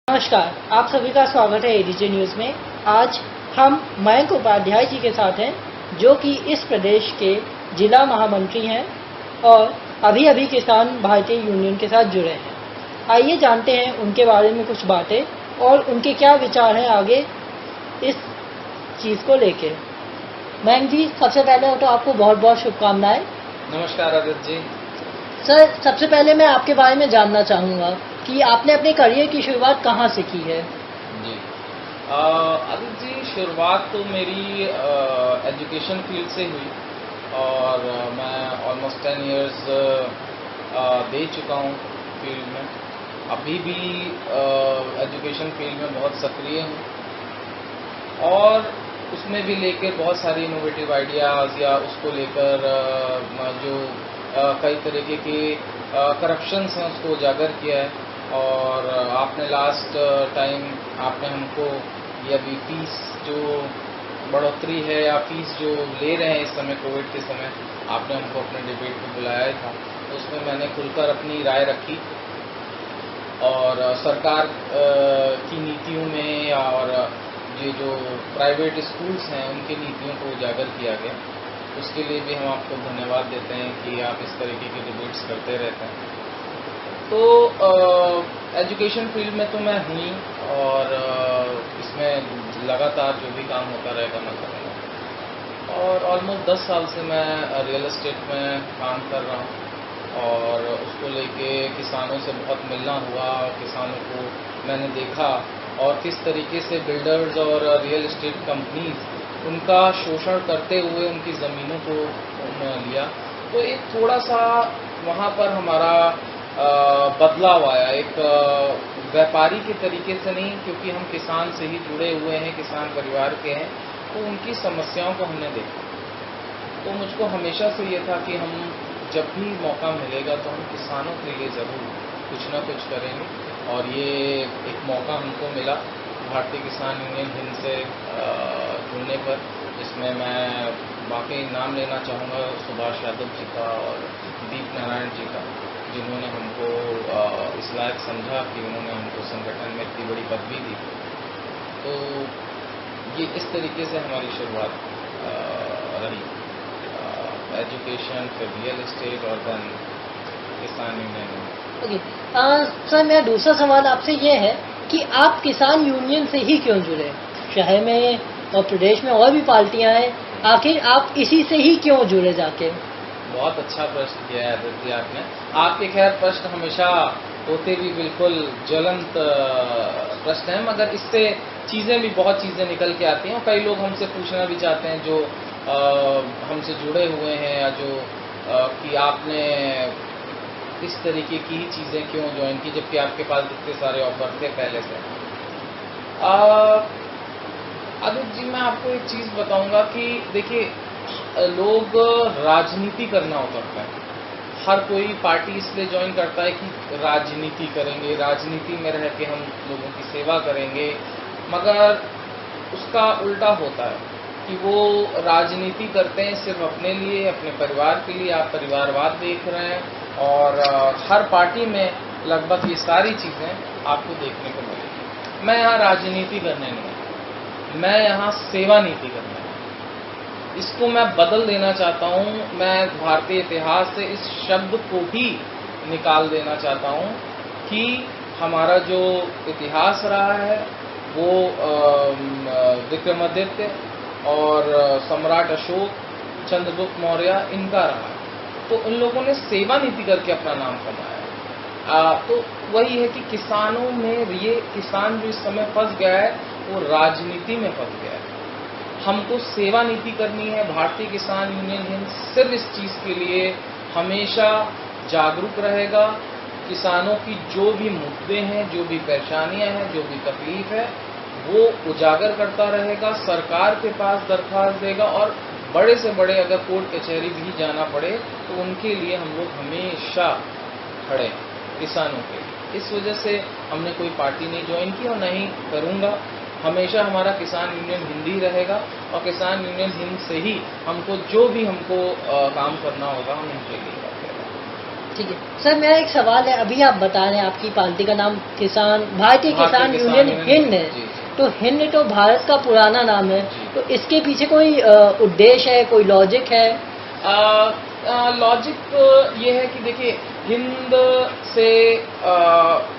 नमस्कार, आप सभी का स्वागत है एडीजे न्यूज़ में। आज हम मयंक उपाध्याय जी के साथ हैं, जो कि इस प्रदेश के जिला महामंत्री हैं और अभी अभी किसान भारतीय यूनियन के साथ जुड़े हैं। आइए जानते हैं उनके बारे में कुछ बातें और उनके क्या विचार हैं आगे इस चीज़ को लेके। मयंक जी, सबसे पहले तो आपको बहुत बहुत शुभकामनाएं। नमस्कार आदित्य जी। सर, सबसे पहले मैं आपके बारे में जानना चाहूँगा कि आपने अपने करियर की शुरुआत कहाँ से की है। जी आदित्य जी, शुरुआत तो मेरी एजुकेशन फील्ड से हुई और मैं ऑलमोस्ट 10 इयर्स दे चुका हूँ फील्ड में। अभी भी एजुकेशन फील्ड में बहुत सक्रिय हूँ और उसमें भी लेकर बहुत सारी इनोवेटिव आइडियाज़ या उसको लेकर जो कई तरीके के करप्शंस हैं उसको उजागर किया है। और आपने लास्ट टाइम आपने हमको ये अभी फीस जो बढ़ोतरी है या फीस जो ले रहे हैं इस समय कोविड के समय, आपने हमको अपने डिबेट में बुलाया था, तो उसमें मैंने खुलकर अपनी राय रखी और सरकार की नीतियों में और ये जो प्राइवेट स्कूल्स हैं उनकी नीतियों को उजागर किया गया। उसके लिए भी हम आपको धन्यवाद देते हैं कि आप इस तरीके के डिबेट्स करते रहते हैं। तो एजुकेशन फील्ड में तो मैं हुई और इसमें लगातार जो भी काम होता रहेगा मैं करूँगा। और ऑलमोस्ट 10 साल से मैं रियल एस्टेट में काम कर रहा हूँ और उसको लेके किसानों से बहुत मिलना हुआ। किसानों को मैंने देखा और किस तरीके से बिल्डर्स और रियल एस्टेट कंपनीज उनका शोषण करते हुए उनकी ज़मीनों को लिया। तो एक थोड़ा सा वहाँ पर हमारा बदलाव आया, एक व्यापारी के तरीके से नहीं, क्योंकि हम किसान से ही जुड़े हुए हैं, किसान परिवार के हैं, तो उनकी समस्याओं को हमने देखा। तो मुझको हमेशा से ये था कि हम जब भी मौका मिलेगा तो हम किसानों के लिए ज़रूर कुछ ना कुछ करेंगे। और ये एक मौका हमको मिला भारतीय किसान यूनियन हिंद से जुड़ने पर, जिसमें मैं बाकी नाम लेना चाहूँगा सुभाष यादव जी का और दीप नारायण जी का, जिन्होंने हमको इस लायक समझा कि उन्होंने हमको संगठन में इतनी बड़ी पदवी दी। तो ये इस तरीके से हमारी शुरुआत रही, एजुकेशन, फिर रियल एस्टेट और देन किसान यूनियन। ओके सर, मेरा दूसरा सवाल आपसे ये है कि आप किसान यूनियन से ही क्यों जुड़े। शहर में और प्रदेश में और भी पार्टियां हैं, आखिर आप इसी से ही क्यों जुड़े जाके। बहुत अच्छा प्रश्न किया है आदित्य आपने। आपके खैर प्रश्न हमेशा होते भी बिल्कुल ज्वलंत प्रश्न हैं, मगर इससे चीज़ें भी बहुत चीज़ें निकल के आती हैं और कई लोग हमसे पूछना भी चाहते हैं जो हमसे जुड़े हुए हैं या जो कि आपने इस तरीके की ही चीज़ें क्यों ज्वाइन की, जबकि आपके पास इतने सारे ऑफर थे पहले से। आदित्य जी, मैं आपको एक चीज़ बताऊंगा कि देखिए, लोग राजनीति करना उतरता है। हर कोई पार्टी इसलिए ज्वाइन करता है कि राजनीति करेंगे, राजनीति में रह के हम लोगों की सेवा करेंगे, मगर उसका उल्टा होता है कि वो राजनीति करते हैं सिर्फ अपने लिए, अपने परिवार के लिए। आप परिवारवाद देख रहे हैं और हर पार्टी में लगभग ये सारी चीज़ें आपको देखने को मिलेगी। मैं यहाँ राजनीति करने नहीं, मैं यहाँ सेवा नीति करने। इसको मैं बदल देना चाहता हूँ। मैं भारतीय इतिहास से इस शब्द को ही निकाल देना चाहता हूँ कि हमारा जो इतिहास रहा है वो विक्रमादित्य और सम्राट अशोक, चंद्रगुप्त मौर्य, इनका रहा है। तो उन लोगों ने सेवा नीति करके अपना नाम कमाया। तो वही है कि किसानों में ये किसान जो इस समय फंस गया है वो राजनीति में फंस गया है। हमको सेवा नीति करनी है। भारतीय किसान यूनियन हिंद सिर्फ इस चीज़ के लिए हमेशा जागरूक रहेगा। किसानों की जो भी मुद्दे हैं, जो भी परेशानियां हैं, जो भी तकलीफ है, वो उजागर करता रहेगा, सरकार के पास दरख्वास्त देगा और बड़े से बड़े अगर कोर्ट कचहरी भी जाना पड़े तो उनके लिए हम लोग हमेशा खड़े हैं, किसानों के लिए। इस वजह से हमने कोई पार्टी नहीं ज्वाइन की और नहीं करूँगा। हमेशा हमारा किसान यूनियन हिंद ही रहेगा और किसान यूनियन हिंद से ही हमको जो भी हमको काम करना होगा हम उनके लिए करते रहेंगे। ठीक है सर, मेरा एक सवाल है। अभी आप बता रहे हैं आपकी पार्टी का नाम भारतीय किसान यूनियन हिंद है। जी। तो हिंद तो भारत का पुराना नाम है, जी। तो इसके पीछे कोई उद्देश्य है, कोई लॉजिक है? लॉजिक ये है कि देखिए हिंद से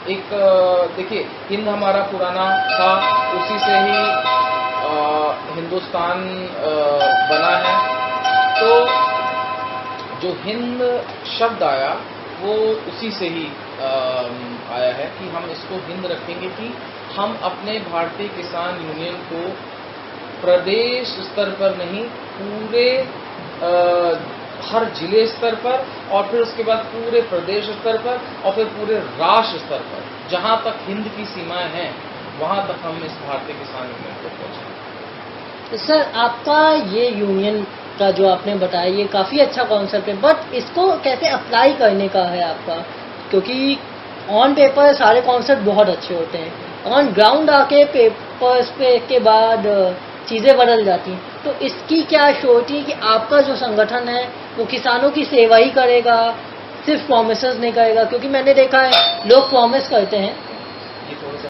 देखिए हिंद हमारा पुराना था, उसी से ही हिंदुस्तान बना है। तो जो हिंद शब्द आया वो उसी से ही आया है कि हम इसको हिंद रखेंगे कि हम अपने भारतीय किसान यूनियन को प्रदेश स्तर पर नहीं, पूरे हर जिले स्तर पर, और फिर उसके बाद पूरे प्रदेश स्तर पर, और फिर पूरे राष्ट्र स्तर पर, जहां तक हिंद की सीमाएं हैं वहां तक हम इस भारतीय किसान यूनियन को पहुंचाएंगे। सर, आपका ये यूनियन का जो आपने बताया ये काफ़ी अच्छा कॉन्सेप्ट है, बट इसको कैसे अप्लाई करने का है आपका? क्योंकि ऑन पेपर सारे कॉन्सेप्ट बहुत अच्छे होते हैं, ऑन ग्राउंड आके पेपर्स पे के बाद चीज़ें बदल जाती हैं। तो इसकी क्या श्योरिटी है कि आपका जो संगठन है वो किसानों की सेवा ही करेगा, सिर्फ प्रॉमिसेस नहीं करेगा? क्योंकि मैंने देखा है लोग प्रॉमिस करते हैं। ये थोड़ा सा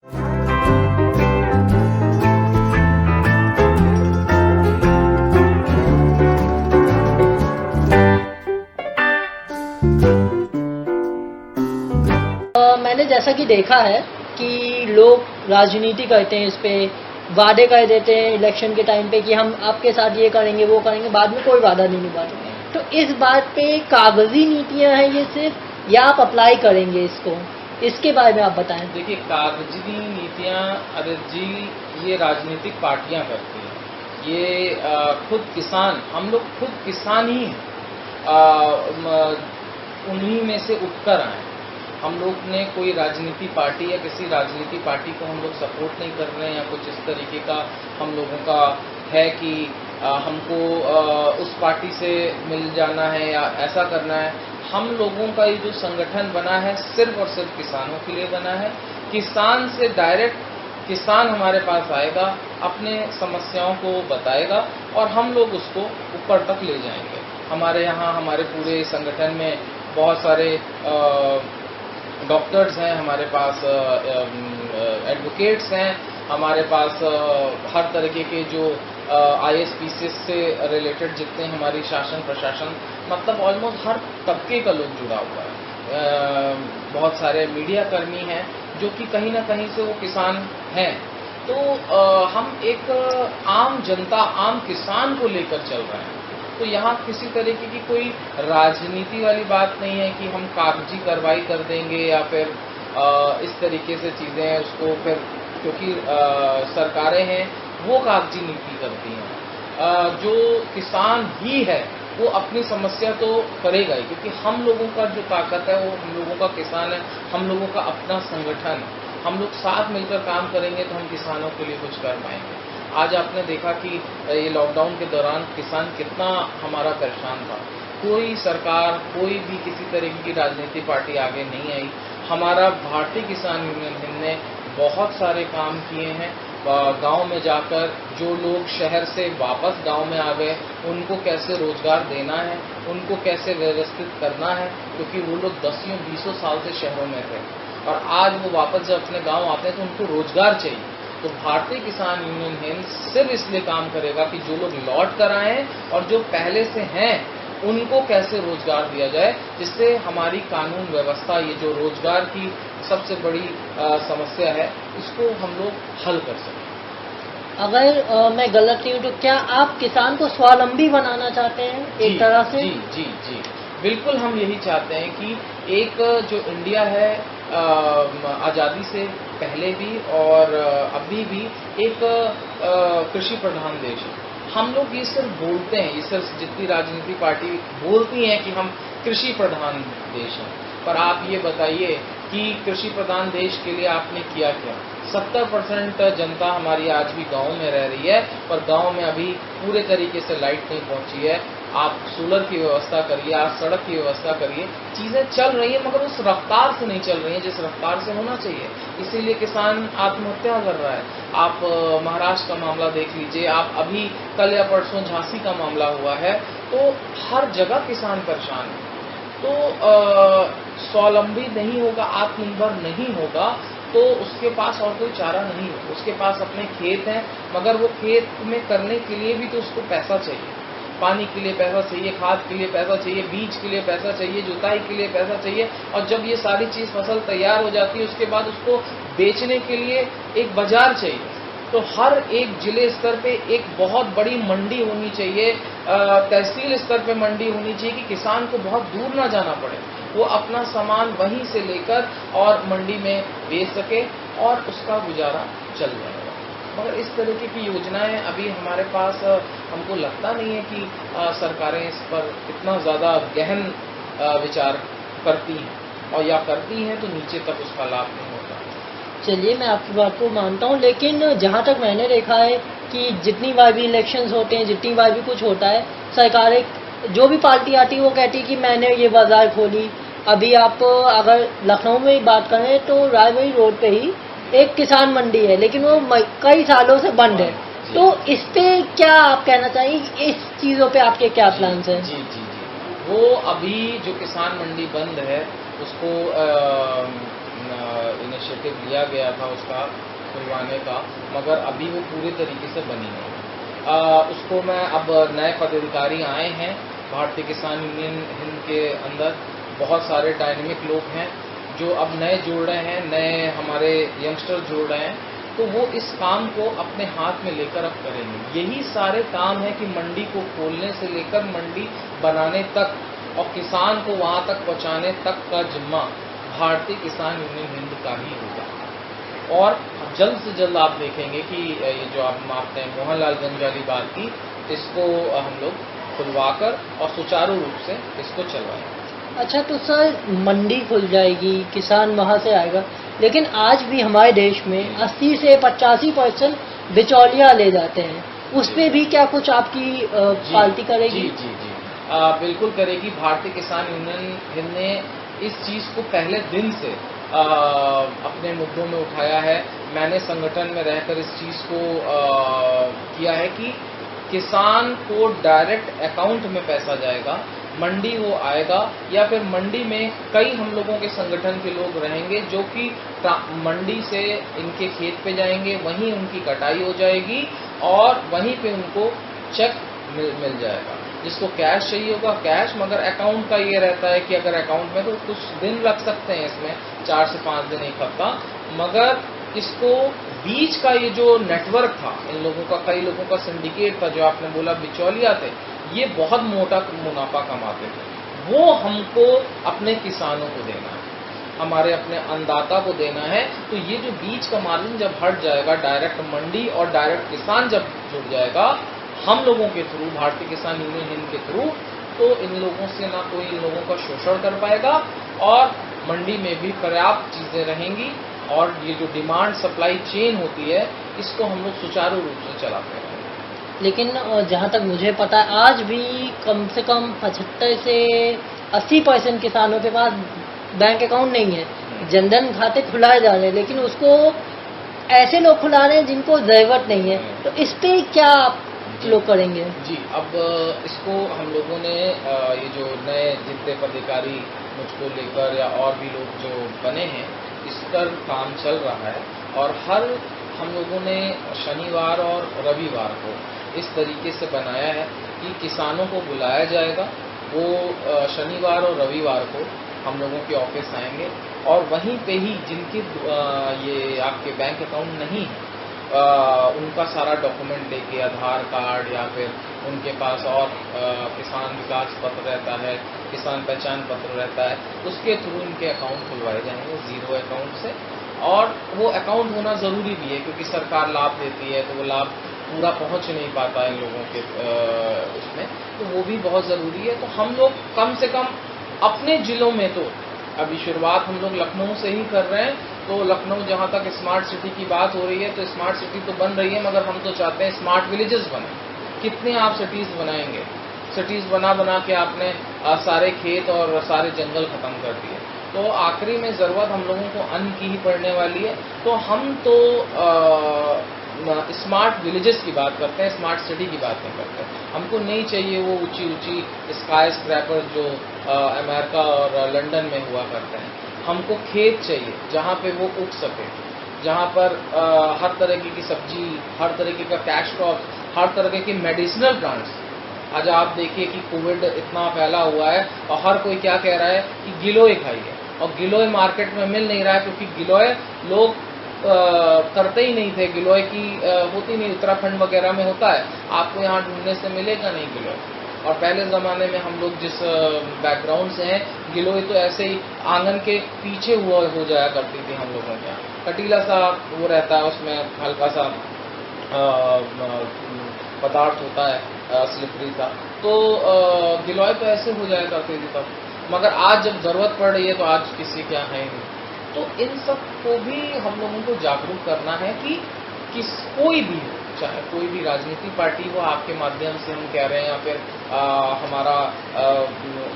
मैंने जैसा कि देखा है कि लोग राजनीति करते हैं, इस पे वादे कर देते हैं इलेक्शन के टाइम पे कि हम आपके साथ ये करेंगे वो करेंगे, बाद में कोई वादा नहीं निभाते। तो इस बात पे कागजी नीतियां हैं ये सिर्फ, या आप अप्लाई करेंगे इसको? इसके बारे में आप बताएं। देखिए कागजी नीतियां आदित्य जी ये राजनीतिक पार्टियां करती हैं, ये खुद किसान, हम लोग खुद किसान ही हैं, उन्हीं में से उठकर आए। हम लोग ने कोई राजनीति पार्टी या किसी राजनीति पार्टी को हम लोग सपोर्ट नहीं कर रहे हैं, या कुछ इस तरीके का हम लोगों का है कि हमको उस पार्टी से मिल जाना है या ऐसा करना है। हम लोगों का ये जो संगठन बना है सिर्फ और सिर्फ किसानों के लिए बना है। किसान से डायरेक्ट किसान हमारे पास आएगा, अपने समस्याओं को बताएगा और हम लोग उसको ऊपर तक ले जाएंगे। हमारे यहाँ हमारे पूरे संगठन में बहुत सारे डॉक्टर्स हैं, हमारे पास एडवोकेट्स हैं, हमारे पास हर तरीके के जो ISPCS से रिलेटेड जितने हमारी शासन प्रशासन, मतलब ऑलमोस्ट हर तबके का लोग जुड़ा हुआ है। बहुत सारे मीडिया कर्मी हैं जो कि कहीं ना कहीं से वो किसान हैं। तो हम एक आम जनता, आम किसान को लेकर चल रहे हैं। तो यहाँ किसी तरीके की कोई राजनीति वाली बात नहीं है कि हम कागजी कार्रवाई कर देंगे या फिर इस तरीके से चीज़ें उसको फिर, क्योंकि सरकारें हैं वो कागजी नीति करती हैं। जो किसान ही है वो अपनी समस्या तो करेगा ही, क्योंकि हम लोगों का जो ताकत है वो हम लोगों का किसान है, हम लोगों का अपना संगठन। हम लोग साथ मिलकर काम करेंगे तो हम किसानों के लिए कुछ कर पाएंगे। आज आपने देखा कि ये लॉकडाउन के दौरान किसान कितना हमारा परेशान था। कोई सरकार, कोई भी किसी तरीके की राजनीतिक पार्टी आगे नहीं आई। हमारा भारतीय किसान यूनियन हिंद ने बहुत सारे काम किए हैं। गांव में जाकर जो लोग शहर से वापस गांव में आ गए उनको कैसे रोजगार देना है, उनको कैसे व्यवस्थित करना है, क्योंकि वो लोग 10-20 साल से शहरों में थे और आज वो वापस जब अपने गांव आते हैं तो उनको रोजगार चाहिए। तो भारतीय किसान यूनियन हिंद सिर्फ इसलिए काम करेगा कि जो लोग लौट कर आए हैं और जो पहले से हैं उनको कैसे रोजगार दिया जाए, जिससे हमारी कानून व्यवस्था, ये जो रोजगार की सबसे बड़ी समस्या है, इसको हम लोग हल कर सकें। अगर मैं गलत नहीं हूँ तो क्या आप किसान को स्वावलंबी बनाना चाहते हैं एक तरह से? जी जी जी बिल्कुल, हम यही चाहते हैं कि एक जो इंडिया है आज़ादी से पहले भी और अभी भी एक कृषि प्रधान देश है। हम लोग ये सिर्फ बोलते हैं, ये सिर्फ जितनी राजनीतिक पार्टी बोलती हैं कि हम कृषि प्रधान देश हैं, पर आप ये बताइए कि कृषि प्रधान देश के लिए आपने किया क्या? 70% जनता हमारी आज भी गांव में रह रही है, पर गांव में अभी पूरे तरीके से लाइट नहीं पहुंची है। आप सोलर की व्यवस्था करिए, आप सड़क की व्यवस्था करिए, चीज़ें चल रही है मगर उस रफ्तार से नहीं चल रही है जिस रफ्तार से होना चाहिए। इसीलिए किसान आत्महत्या कर रहा है। आप महाराष्ट्र का मामला देख लीजिए, आप अभी कल या परसों झांसी का मामला हुआ है, तो हर जगह किसान परेशान है। तो स्वावलंबी नहीं होगा, आत्मनिर्भर नहीं होगा, तो उसके पास और कोई चारा नहीं है। उसके पास अपने खेत हैं, मगर वो खेत में करने के लिए भी तो उसको पैसा चाहिए। पानी के लिए पैसा चाहिए, खाद के लिए पैसा चाहिए, बीज के लिए पैसा चाहिए, जुताई के लिए पैसा चाहिए, और जब ये सारी चीज फसल तैयार हो जाती है उसके बाद उसको बेचने के लिए एक बाजार चाहिए। तो हर एक जिले स्तर पे एक बहुत बड़ी मंडी होनी चाहिए, तहसील स्तर पे मंडी होनी चाहिए कि किसान को बहुत दूर ना जाना पड़े, वो अपना सामान वहीं से लेकर और मंडी में बेच सके और उसका गुजारा चल जाएगा। मगर इस तरीके की योजनाएं अभी हमारे पास हमको लगता नहीं है कि सरकारें इस पर इतना ज़्यादा गहन विचार करती हैं, और या करती हैं तो नीचे तक उसका लाभ नहीं होता। चलिए, मैं आपकी बात को मानता हूँ, लेकिन जहाँ तक मैंने देखा है कि जितनी बार भी इलेक्शंस होते हैं, जितनी बार भी कुछ होता है, सरकारें जो भी पार्टी आती है वो कहती है कि मैंने ये बाजार खोली। अभी आप अगर लखनऊ में ही बात करें तो रायबरेली रोड पे ही एक किसान मंडी है, लेकिन वो कई सालों से बंद है। तो इस पे क्या आप कहना चाहिए, इस चीज़ों पे आपके क्या प्लान्स हैं? जी जी जी, वो अभी जो किसान मंडी बंद है उसको इनिशिएटिव लिया गया था उसका खुलवाने का, मगर अभी वो पूरे तरीके से बनी नहीं। उसको मैं अब नए पदाधिकारी आए हैं भारतीय किसान यूनियन हिंद के अंदर, बहुत सारे डायनेमिक लोग हैं जो अब नए जुड़ रहे हैं, नए हमारे यंगस्टर जुड़ रहे हैं, तो वो इस काम को अपने हाथ में लेकर अब करेंगे। यही सारे काम है कि मंडी को खोलने से लेकर मंडी बनाने तक और किसान को वहां तक पहुंचाने तक का जिम्मा भारतीय किसान यूनियन हिंद का ही होगा। और जल्द से जल्द आप देखेंगे कि ये जो आप मानते हैं मोहनलालगंज वाली बात की, इसको हम लोग खुलवाकर और सुचारू रूप से इसको चलवाएंगे। अच्छा, तो सर मंडी खुल जाएगी, किसान वहाँ से आएगा, लेकिन आज भी हमारे देश में 80 से 85% बिचौलिया ले जाते हैं, उस पे भी क्या कुछ आपकी पार्टी करेगी? जी जी जी, बिल्कुल करेगी। भारतीय किसान यूनियन हिंद ने इस चीज़ को पहले दिन से अपने मुद्दों में उठाया है। मैंने संगठन में रहकर इस चीज़ को किया है कि किसान को डायरेक्ट अकाउंट में पैसा जाएगा, मंडी वो आएगा, या फिर मंडी में कई हम लोगों के संगठन के लोग रहेंगे जो कि मंडी से इनके खेत पे जाएंगे, वहीं उनकी कटाई हो जाएगी और वहीं पे उनको चेक मिल जाएगा। जिसको कैश चाहिए होगा कैश, मगर अकाउंट का ये रहता है कि अगर अकाउंट में तो कुछ दिन लग सकते हैं, इसमें 4 से 5 दिन, एक हफ्ता, मगर इसको बीच का ये जो नेटवर्क था इन लोगों का, कई लोगों का सिंडिकेट था, जो आपने बोला बिचौलिया थे, ये बहुत मोटा मुनाफा कमाते थे, वो हमको अपने किसानों को देना है, हमारे अपने अन्नदाता को देना है। तो ये जो बीच का मार्जिन जब हट जाएगा, डायरेक्ट मंडी और डायरेक्ट किसान जब जुड़ जाएगा हम लोगों के थ्रू, भारतीय किसान यूनियन हिंद के थ्रू, तो इन लोगों से ना कोई इन लोगों का शोषण कर पाएगा और मंडी में भी पर्याप्त चीजें रहेंगी, और ये जो डिमांड सप्लाई चेन होती है इसको हम लोग सुचारू रूप से चलाते हैं। लेकिन जहाँ तक मुझे पता है, आज भी कम से कम 75 से 80% किसानों के पास बैंक अकाउंट नहीं है। जनधन खाते खुलाए जा रहे हैं, लेकिन उसको ऐसे लोग खुला रहे हैं जिनको जरूरत नहीं है। तो इस पे क्या आप लोग करेंगे? जी, अब इसको हम लोगों ने ये जो नए जितने पदाधिकारी मुझको लेकर या और भी लोग जो बने हैं, इस पर काम चल रहा है, और हर हम लोगों ने शनिवार और रविवार को इस तरीके से बनाया है कि किसानों को बुलाया जाएगा, वो शनिवार और रविवार को हम लोगों के ऑफिस आएंगे, और वहीं पे ही जिनके ये आपके बैंक अकाउंट नहीं है, उनका सारा डॉक्यूमेंट लेके, आधार कार्ड या फिर उनके पास और किसान विकास पत्र रहता है, किसान पहचान पत्र रहता है, उसके थ्रू इनके अकाउंट खुलवाए जाएंगे जीरो अकाउंट से। और वो अकाउंट होना ज़रूरी भी है, क्योंकि सरकार लाभ देती है तो वो लाभ पूरा पहुंच नहीं पाता इन लोगों के उसमें, तो वो भी बहुत ज़रूरी है। तो हम लोग कम से कम अपने ज़िलों में, तो अभी शुरुआत हम लोग लखनऊ से ही कर रहे हैं, तो लखनऊ जहाँ तक स्मार्ट सिटी की बात हो रही है, तो स्मार्ट सिटी तो बन रही है, मगर हम तो चाहते हैं स्मार्ट विलेजेस बने। कितने आप सिटीज़ बनाएंगे? सिटीज़ बना के आपने सारे खेत और सारे जंगल ख़त्म कर दिए, तो आखिरी में ज़रूरत हम लोगों को अन्न की ही पड़ने वाली है। तो हम तो स्मार्ट विलेजेस की बात करते हैं, स्मार्ट सिटी की बात नहीं करते। हमको नहीं चाहिए वो ऊंची ऊंची स्काई स्क्रैपर जो अमेरिका और लंदन में हुआ करते हैं। हमको खेत चाहिए जहाँ पे वो उग सके, जहाँ पर हर तरह की सब्जी, हर तरह का कैश क्रॉप, हर तरह के मेडिसिनल प्लांट्स। आज आप देखिए कि कोविड इतना फैला हुआ है और हर कोई क्या कह रहा है कि गिलोय खाइए, और गिलोय मार्केट में मिल नहीं रहा है क्योंकि गिलोय लोग करते ही नहीं थे। गिलोय की होती नहीं, उत्तराखंड वगैरह में होता है, आपको यहाँ ढूंढने से मिलेगा नहीं गिलोय। और पहले ज़माने में हम लोग जिस बैकग्राउंड से हैं, गिलोय तो ऐसे ही आंगन के पीछे हो जाया करती थी हम लोगों के यहाँ। कटीला सा वो रहता है, उसमें हल्का सा पदार्थ होता है, स्लिपरी सा, तो गिलोय तो ऐसे हो जाया करती थी तब। मगर आज जब ज़रूरत पड़ रही है तो आज किसी क्या है ही नहीं। तो इन सब को भी हम लोगों को जागरूक करना है कि कोई भी हो, चाहे कोई भी राजनीतिक पार्टी हो, आपके माध्यम से हम कह रहे हैं, या फिर हमारा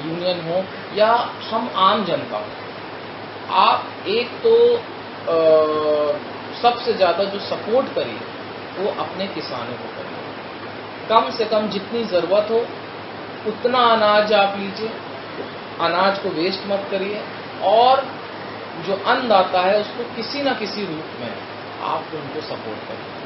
यूनियन हो, या हम आम जनता हो, आप एक तो सबसे ज़्यादा जो सपोर्ट करिए वो अपने किसानों को करिए। कम से कम जितनी ज़रूरत हो उतना अनाज आप लीजिए, अनाज को वेस्ट मत करिए, और जो अन्नदाता है उसको किसी न किसी रूप में आप उनको सपोर्ट करिए।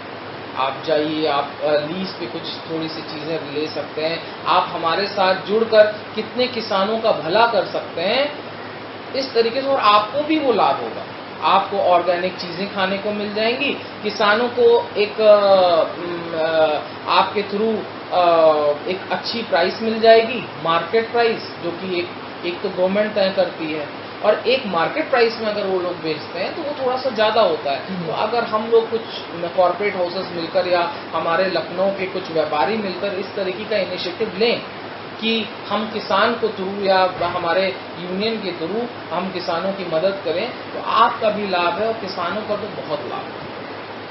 आप जाइए, आप लीज पे कुछ थोड़ी सी चीज़ें ले सकते हैं, आप हमारे साथ जुड़कर कितने किसानों का भला कर सकते हैं इस तरीके से, और आपको भी वो लाभ होगा। आपको ऑर्गेनिक चीज़ें खाने को मिल जाएंगी, किसानों को एक आपके थ्रू एक अच्छी प्राइस मिल जाएगी, मार्केट प्राइस, जो कि एक तो गवर्नमेंट तय करती है, और एक मार्केट प्राइस में अगर वो लोग बेचते हैं तो वो थोड़ा सा ज़्यादा होता है। तो अगर हम लोग कुछ कॉर्पोरेट हाउसेस मिलकर या हमारे लखनऊ के कुछ व्यापारी मिलकर इस तरीके का इनिशिएटिव लें कि हम किसान को थ्रू या हमारे यूनियन के थ्रू हम किसानों की मदद करें, तो आपका भी लाभ है और किसानों का तो बहुत लाभ है।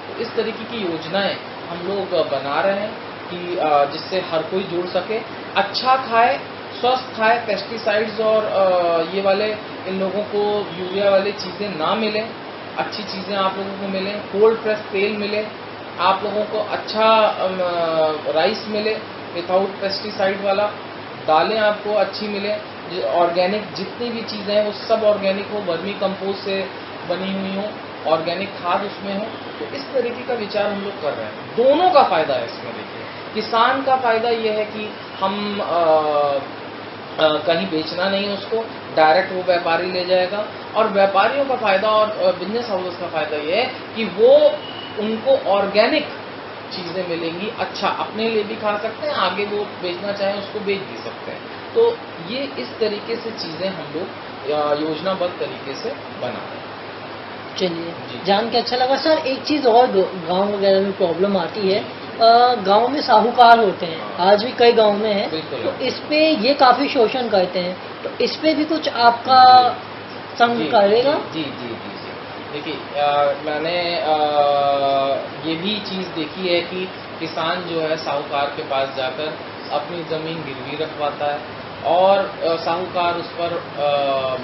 तो इस तरीके की योजनाएं हम लोग बना रहे हैं कि जिससे हर कोई जुड़ सके, अच्छा खाए, स्वस्थ खाए, पेस्टिसाइड्स और ये वाले इन लोगों को यूरिया वाली चीज़ें ना मिलें, अच्छी चीज़ें आप लोगों को मिलें, कोल्ड प्रेस तेल मिले, आप लोगों को अच्छा राइस मिले विदाउट पेस्टिसाइड वाला, दालें आपको अच्छी मिले, ऑर्गेनिक जितनी भी चीज़ें हैं वो सब ऑर्गेनिक हो, वर्मी कंपोस्ट से बनी हुई हो, ऑर्गेनिक खाद उसमें हो। तो इस तरीके का विचार हम लोग कर रहे हैं। दोनों का फ़ायदा है इसमें। देखिए, किसान का फ़ायदा ये है कि हम कहीं बेचना नहीं है उसको, डायरेक्ट वो व्यापारी ले जाएगा, और व्यापारियों का फ़ायदा और बिजनेस हाउस का फ़ायदा ये है कि वो उनको ऑर्गेनिक चीज़ें मिलेंगी, अच्छा अपने लिए भी खा सकते हैं, आगे वो बेचना चाहें उसको बेच भी सकते हैं। तो ये इस तरीके से चीज़ें हम लोग योजनाबद्ध तरीके से बना रहे हैं। चलिए, जान के अच्छा लगा सर। एक चीज़ और गांव वगैरह में प्रॉब्लम आती है, गांव में साहूकार होते हैं, आज भी कई गांव में है, तो इस पे ये काफ़ी शोषण करते हैं, तो इस पे भी कुछ आपका संग करेगा? जी जी जी जी। देखिए, मैंने ये भी चीज़ देखी है कि किसान जो है साहूकार के पास जाकर अपनी ज़मीन गिरवी रखवाता है, और साहूकार उस पर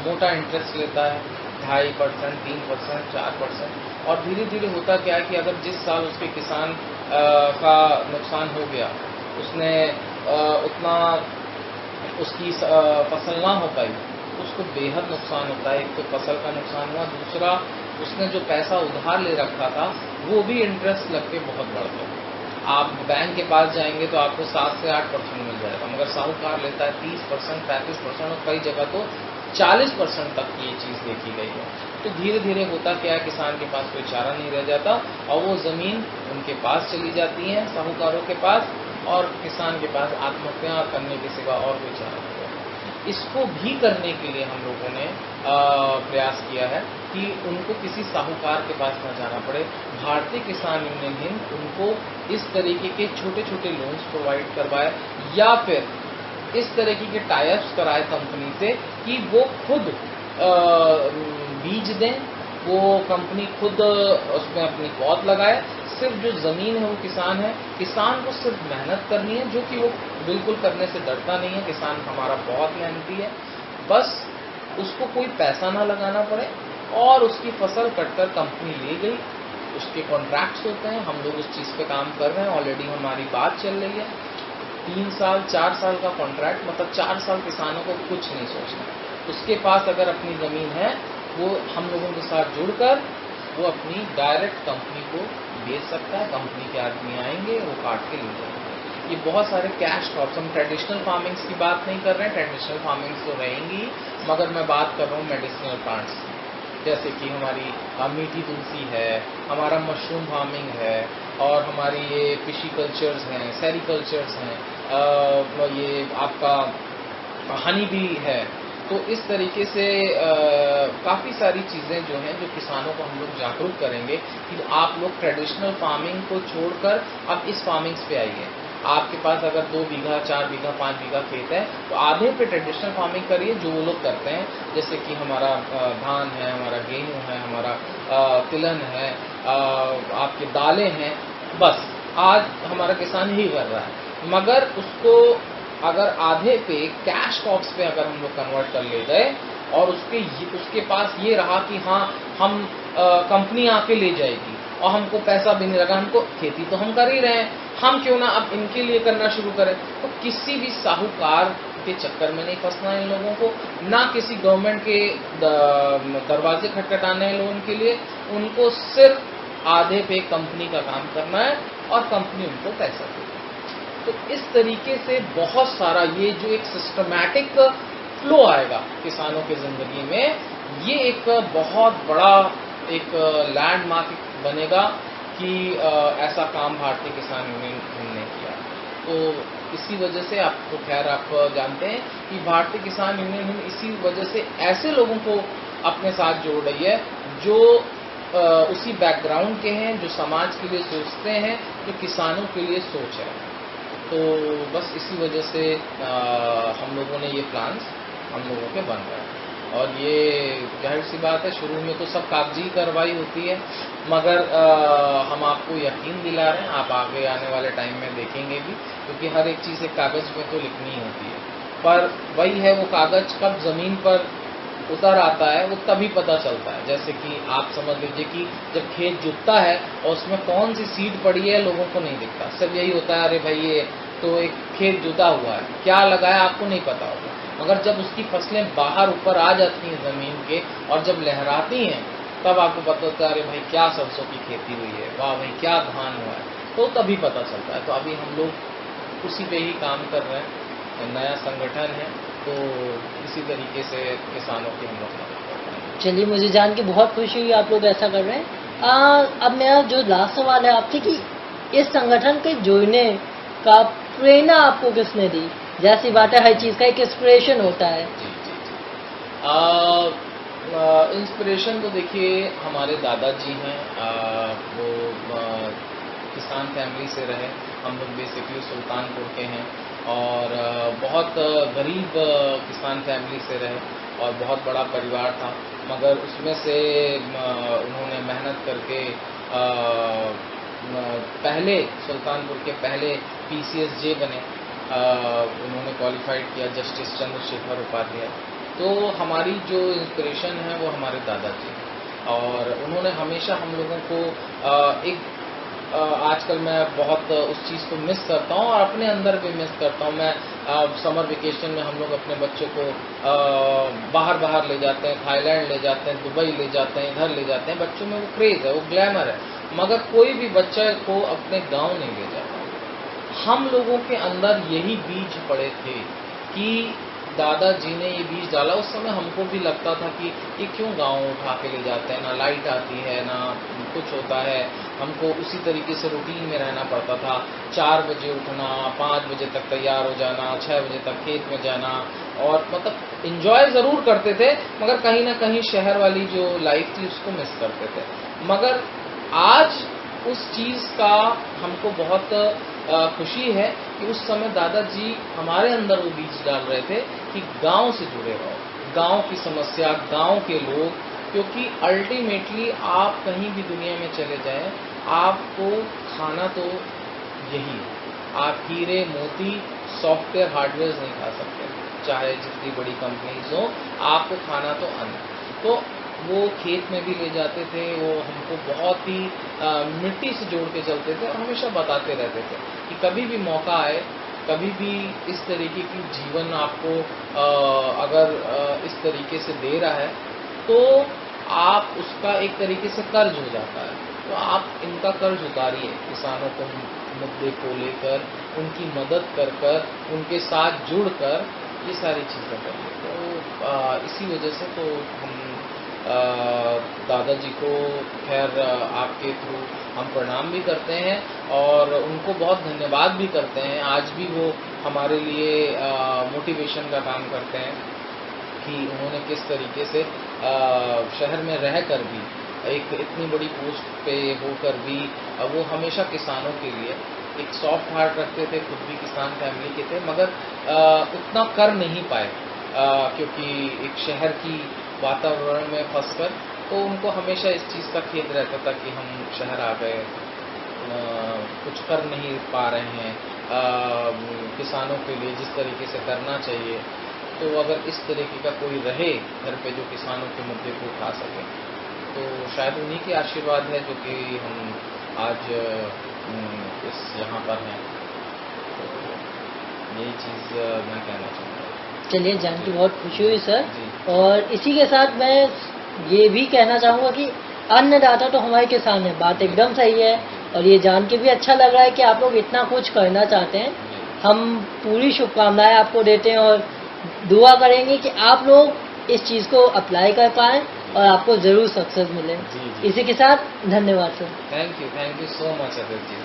मोटा इंटरेस्ट लेता है, 2.5%, 3%, 4%, और धीरे धीरे होता क्या है कि अगर जिस साल उसके किसान का नुकसान हो गया, उसने उतना उसकी फसल ना हो पाई, उसको बेहद नुकसान होता है। एक तो फसल का नुकसान हुआ, दूसरा उसने जो पैसा उधार ले रखा था वो भी इंटरेस्ट लग के बहुत बढ़ गया। आप बैंक के पास जाएंगे तो आपको 7 से 8% मिल जाएगा, मगर साहूकार लेता है 30%, 35%, और कई जगह तो 40% तक की ये चीज़ देखी गई है। तो धीरे धीरे होता क्या है, किसान के पास कोई चारा नहीं रह जाता, और वो ज़मीन उनके पास चली जाती है, साहूकारों के पास, और किसान के पास आत्महत्या करने के सिवा और कोई चारा नहीं रहता। इसको भी करने के लिए हम लोगों ने प्रयास किया है कि उनको किसी साहूकार के पास न जाना पड़े। भारतीय किसान यूनियन हिंद उनको इस तरीके के छोटे छोटे लोन्स प्रोवाइड करवाए, या फिर इस तरीके के टाइप्स कराए कंपनी से कि वो खुद बीज दें, वो कंपनी खुद उसमें अपनी पौध लगाए। सिर्फ जो ज़मीन है वो किसान है, किसान को सिर्फ मेहनत करनी है, जो कि वो बिल्कुल करने से डरता नहीं है। किसान हमारा बहुत मेहनती है, बस उसको कोई पैसा ना लगाना पड़े, और उसकी फसल कटकर कंपनी ले गई, उसके कॉन्ट्रैक्ट्स होते हैं, हम लोग उस चीज़ पे काम कर रहे हैं, ऑलरेडी हमारी बात चल रही है। 3 साल 4 साल का कॉन्ट्रैक्ट, मतलब 4 साल किसानों को कुछ नहीं सोचना। उसके पास अगर अपनी ज़मीन है, वो हम लोगों के साथ जुड़कर वो अपनी डायरेक्ट कंपनी को बेच सकता है। कंपनी के आदमी आएंगे, वो काट के ले जाएंगे। ये बहुत सारे कैश क्रॉप्स, हम ट्रेडिशनल फार्मिंग्स की बात नहीं कर रहे हैं, ट्रेडिशनल फार्मिंग्स तो रहेंगी, मगर मैं बात कर रहा हूँ मेडिसिनल प्लांट्स, जैसे कि हमारी मीठी तुलसी है, हमारा मशरूम फार्मिंग है, और हमारी ये फिशी कल्चर्स हैं, सेरिकल्चर्स हैं, ये आपका हनी भी है। तो इस तरीके से काफ़ी सारी चीज़ें जो हैं, जो किसानों को हम लोग जागरूक करेंगे कि आप लोग ट्रेडिशनल फार्मिंग को छोड़कर अब इस फार्मिंग्स पे आइए। आपके पास अगर 2 बीघा 4 बीघा 5 बीघा खेत है, तो आधे पे ट्रेडिशनल फार्मिंग करिए, जो वो लोग करते हैं, जैसे कि हमारा धान है, हमारा गेहूं है, हमारा तिलहन है, आपके दालें हैं। बस आज हमारा किसान यही कर रहा है, मगर उसको अगर आधे पे कैश क्रॉप्स पे अगर हम लोग कन्वर्ट कर ले गए, और उसके पास ये रहा कि हाँ हम कंपनी आके ले जाएगी और हमको पैसा भी नहीं लगा, हमको खेती तो हम कर ही रहे हैं, हम क्यों ना अब इनके लिए करना शुरू करें। तो किसी भी साहूकार के चक्कर में नहीं फंसना है इन लोगों को, ना किसी गवर्नमेंट के दरवाजे खटखटाने हैं लोगों के लिए। उनको सिर्फ आधे पे कंपनी का काम करना है और कंपनी उनको पैसा देगी। तो इस तरीके से बहुत सारा ये जो एक सिस्टमैटिक फ्लो आएगा किसानों की जिंदगी में, ये एक बहुत बड़ा एक लैंडमार्क बनेगा कि ऐसा काम भारतीय किसान यूनियन ने किया। तो इसी वजह से आपको खैर आप जानते हैं कि भारतीय किसान यूनियन इसी वजह से ऐसे लोगों को अपने साथ जोड़ रही है जो उसी बैकग्राउंड के हैं, जो समाज के लिए सोचते हैं, जो किसानों के लिए सोच है। तो बस इसी वजह से हम लोगों ने ये प्लान्स हम लोगों के बन रहे हैं। और ये जाहिर सी बात है, शुरू में तो सब कागजी कार्रवाई होती है, मगर हम आपको यकीन दिला रहे हैं, आप आगे आने वाले टाइम में देखेंगे भी, क्योंकि हर एक चीज़ एक कागज़ में तो लिखनी होती है, पर वही है वो कागज़ कब ज़मीन पर उतर आता है वो तभी पता चलता है। जैसे कि आप समझ लीजिए कि जब खेत जुतता है और उसमें कौन सी सीड पड़ी है लोगों को नहीं दिखता, सिर्फ यही होता है अरे भाई ये तो एक खेत जुता हुआ है, क्या लगा है आपको नहीं पता होगा। मगर जब उसकी फसलें बाहर ऊपर आ जाती हैं ज़मीन के और जब लहराती हैं, तब आपको पता होता है अरे भाई क्या सरसों की खेती हुई है, वाह भाई क्या धान हुआ है, तो तभी पता चलता है। तो अभी हम लोग उसी पे ही काम कर रहे हैं, नया संगठन है, तो इसी तरीके से किसानों की हम लोग मदद कर रहे हैं। चलिए, मुझे जान के बहुत खुशी हुई आप लोग ऐसा कर रहे हैं। अब मेरा जो लास्ट सवाल है आपसे कि इस संगठन के जुड़ने का प्रेरणा आपको किसने दी? जैसी बात है, हर चीज़ का एक इंस्पिरेशन होता है। जी जी जी, इंस्पिरेशन तो देखिए हमारे दादाजी हैं, वो किसान फैमिली से रहे। हम लोग बेसिकली सुल्तानपुर के हैं और बहुत गरीब किसान फैमिली से रहे और बहुत बड़ा परिवार था, मगर उसमें से उन्होंने मेहनत करके पहले सुल्तानपुर के पहले PCSJ बने, उन्होंने क्वालिफाइड किया, जस्टिस चंद्रशेखर उपाध्याय। तो हमारी जो इंस्पिरेशन है वो हमारे दादाजी हैं और उन्होंने हमेशा हम लोगों को आजकल मैं बहुत उस चीज़ को मिस करता हूँ और अपने अंदर भी मिस करता हूँ। मैं समर वेकेशन में हम लोग अपने बच्चों को बाहर ले जाते हैं, थाईलैंड ले जाते हैं, दुबई ले जाते हैं, इधर ले जाते हैं। बच्चों में वो क्रेज़ है, वो ग्लैमर है, मगर कोई भी बच्चा को अपने गांव नहीं ले जाता। हम लोगों के अंदर यही बीज पड़े थे कि दादाजी ने ये बीज डाला। उस समय हमको भी लगता था कि ये क्यों गांव उठा के ले जाते हैं, ना लाइट आती है ना कुछ होता है, हमको उसी तरीके से रूटीन में रहना पड़ता था। 4 बजे उठना, 5 बजे तक तैयार हो जाना, 6 बजे तक खेत में जाना, और मतलब एंजॉय ज़रूर करते थे, मगर कहीं ना कहीं शहर वाली जो लाइफ थी उसको मिस करते थे। मगर आज उस चीज़ का हमको बहुत खुशी है कि उस समय दादाजी हमारे अंदर वो बीज डाल रहे थे कि गांव से जुड़े रहो, गांव की समस्या, गांव के लोग, क्योंकि अल्टीमेटली आप कहीं भी दुनिया में चले जाएं, आपको खाना तो यही है। आप हीरे मोती सॉफ्टवेयर हार्डवेयर नहीं खा सकते, चाहे जितनी बड़ी कंपनीज हो, आपको खाना तो अन्न। तो वो खेत में भी ले जाते थे, वो हमको बहुत ही मिट्टी से जोड़ के चलते थे और हमेशा बताते रहते थे कि कभी भी मौका आए, कभी भी इस तरीके की जीवन आपको अगर इस तरीके से दे रहा है तो आप उसका एक तरीके से कर्ज हो जाता है, तो आप इनका कर्ज उतारिए। किसानों को मुद्दे को लेकर उनकी मदद कर कर, उनके साथ जुड़कर ये सारी चीज़ें करिए। तो इसी वजह से तो हम दादाजी को खैर आपके थ्रू हम प्रणाम भी करते हैं और उनको बहुत धन्यवाद भी करते हैं। आज भी वो हमारे लिए मोटिवेशन का काम करते हैं कि उन्होंने किस तरीके से शहर में रहकर भी एक इतनी बड़ी पोस्ट पे होकर भी वो हमेशा किसानों के लिए एक सॉफ्ट हार्ट रखते थे। खुद भी किसान फैमिली के थे, मगर उतना कर नहीं पाए क्योंकि एक शहर की वातावरण में फंसकर, तो उनको हमेशा इस चीज़ का खेद रहता था कि हम शहर आ गए, कुछ कर नहीं पा रहे हैं किसानों के लिए जिस तरीके से करना चाहिए। तो अगर इस तरीके का कोई रहे घर पे जो किसानों के मुद्दे को उठा सके, तो शायद उन्हीं के आशीर्वाद है जो कि हम आज इस यहाँ पर हैं। तो यही चीज़ मैं कहना चाहूँगा। चलिए, जान के बहुत खुशी हुई सर। और इसी के साथ मैं ये भी कहना चाहूँगा कि अन्नदाता तो हमारे किसान है, बात एकदम सही है। और ये जान के भी अच्छा लग रहा है कि आप लोग इतना कुछ करना चाहते हैं। हम पूरी शुभकामनाएं आपको देते हैं और दुआ करेंगे कि आप लोग इस चीज़ को अप्लाई कर पाएँ और आपको ज़रूर सक्सेस मिले। इसी के साथ धन्यवाद sir. Thank you so much Aditi ji.